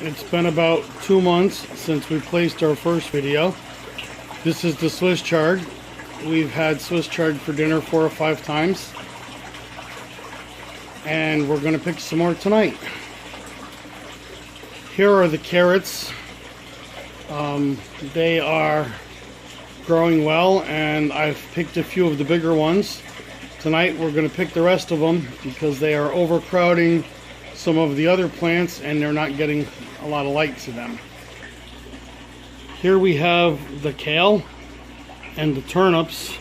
It's been about 2 months since we placed our first video. This is the Swiss chard. We've had Swiss chard for dinner 4 or 5 times. And we're going to pick some more tonight. Here are the carrots. They are growing well, and I've picked a few of the bigger ones. Tonight we're going to pick the rest of them because they are overcrowding some of the other plants and they're not getting a lot of light to them. Here we have the kale and the turnips,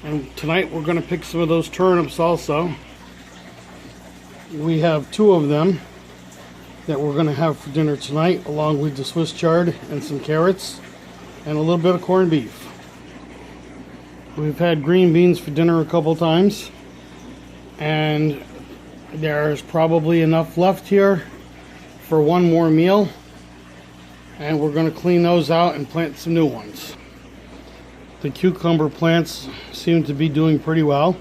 and tonight we're going to pick some of those turnips also. We have 2 of them that we're going to have for dinner tonight, along with the Swiss chard and some carrots and a little bit of corned beef. We've had green beans for dinner a couple times, and there's probably enough left here for one more meal, and we're going to clean those out and plant some new ones. The cucumber plants seem to be doing pretty well.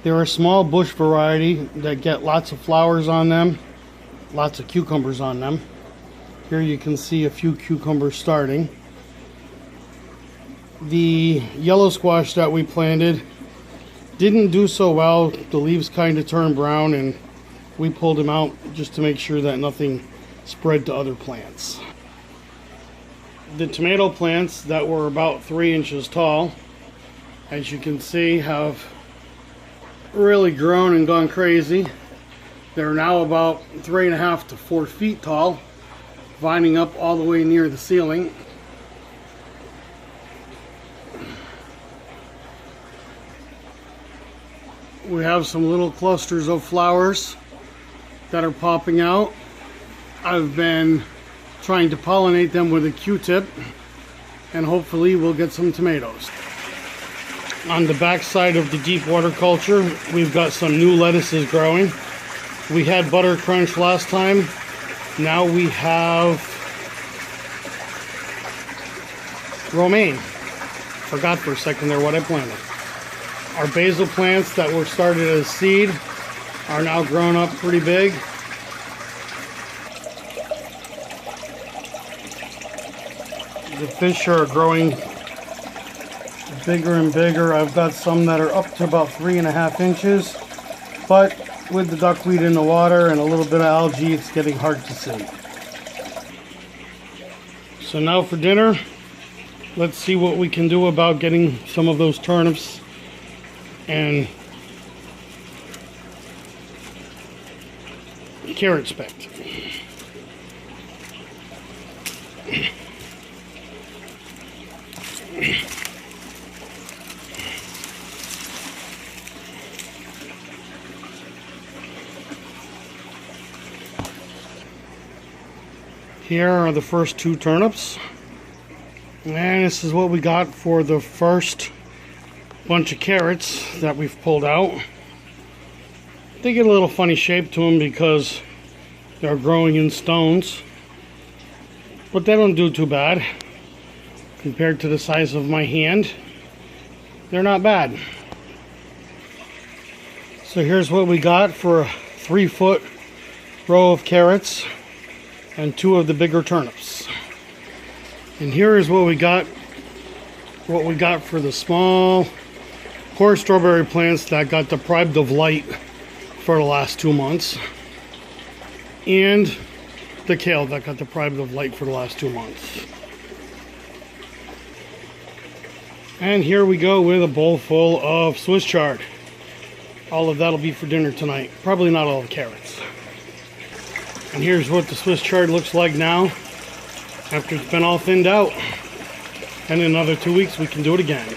They're a small bush variety that get lots of flowers on them, lots of cucumbers on them. Here you can see a few cucumbers starting. The yellow squash that we planted didn't do so well. The leaves kind of turned brown, and we pulled them out just to make sure that nothing spread to other plants. The tomato plants that were about 3 inches tall, as you can see, have really grown and gone crazy. They're now about 3.5 to 4 feet tall, vining up all the way near the ceiling. We have some little clusters of flowers that are popping out. I've been trying to pollinate them with a Q-tip, and hopefully we'll get some tomatoes. On the back side of the deep water culture, we've got some new lettuces growing. We had butter crunch last time. Now we have romaine. Forgot for a second there what I planted. Our basil plants that were started as seed are now grown up pretty big. The fish are growing bigger and bigger. I've got some that are up to about 3.5 inches, but with the duckweed in the water and a little bit of algae, it's getting hard to see. So now for dinner, let's see what we can do about getting some of those turnips and carrots picked. Here are the first 2 turnips, and this is what we got for the first bunch of carrots that we've pulled out. They get a little funny shape to them because they're growing in stones, but they don't do too bad compared to the size of my hand. They're not bad. So here's what we got for a 3-foot row of carrots and 2 of the bigger turnips. And here is what we got for the small poor strawberry plants that got deprived of light for the last 2 months, and the kale that got deprived of light for the last 2 months. And here we go with a bowl full of Swiss chard. All of that'll be for dinner tonight. Probably not all the carrots. And here's what the Swiss chard looks like now after it's been all thinned out. And in another 2 weeks we can do it again.